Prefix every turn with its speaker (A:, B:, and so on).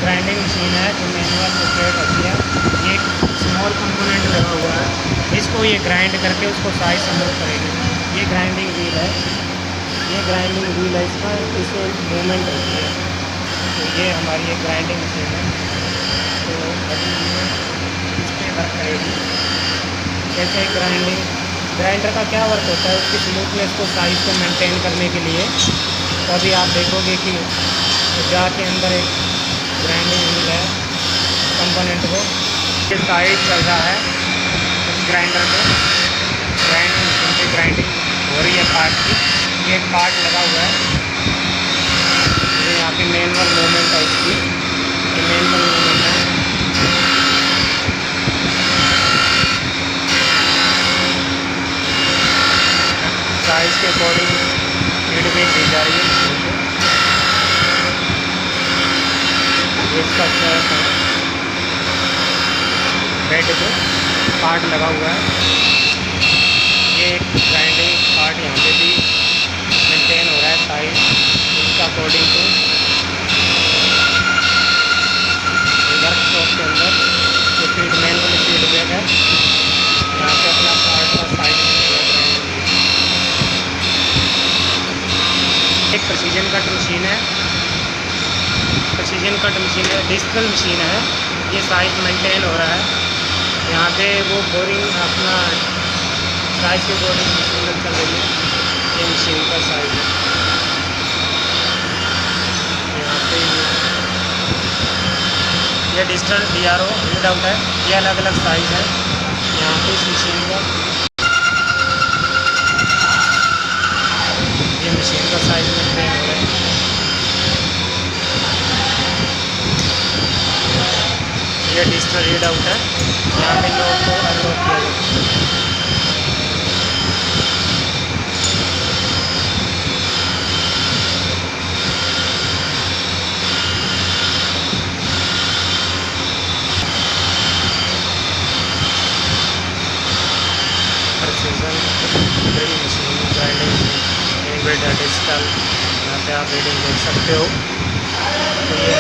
A: Grinding machine है जो manual operate होती है। ये एक स्मॉल कंपोनेंट लगा हुआ है, इसको ये ग्राइंड करके उसको साइज से मूव करेगी। ये ग्राइंडिंग व्हील है, ये ग्राइंडिंग व्हील है, इसका इससे मूवमेंट होती है। तो ये हमारी एक ग्राइंडिंग मशीन है। तो अभी ये इस पर वर्क करेगी। जैसे ग्राइंडर का क्या वर्क होता है, उसकी स्मूथनेस को साइज़ को मेंटेन करने के लिए। तो अभी आप देखोगे कि जाके अंदर एक ग्राइंडिंग व्हील है कंपोनेंट को, ये साइज चल रहा है इस ग्राइंडर पे। ग्राइंडिंग मशीन पे ग्राइंडिंग हो रही है पार्ट की। ये एक पार्ट लगा हुआ है, ये यहाँ पे मैनुअल मूवमेंट है इसकी, ये मैनुअल मूवमेंट है। साइज़ के अकॉर्डिंग फीडबैक दी जा रही है मशीन को। ये इसका बेड पे पार्ट लगा हुआ है। ये एक ग्राइंडिंग पार्ट यहाँ पे भी मेंटेन हो रहा है साइज उसका अकॉर्डिंग टू वर्कशॉप के अंदर। जो मैनुअल फीडबैक है, यहाँ पे अपना पार्ट का साइज एक प्रेसिजन कट मशीन है। प्रेसिजन कट मशीन है, डिजिटल मशीन है। ये साइज मेंटेन हो रहा है यहाँ पे। वो बोरिंग अपना साइज के अकॉर्डिंग मशीन चल रही है। ये मशीन का साइज है यहाँ पे। ये डिजिटल DRO रीड आउट है। ये अलग अलग साइज़ है यहाँ पे इस मशीन का। ये मशीन का साइज मेंटेन हो रहा है। ये डिजिटल रीड आउट है, यहाँ पे लॉक को अनलॉक किया जाता है। Precision drill machine grinding digital, यहाँ पे आप रीडिंग देख सकते हो। तो ये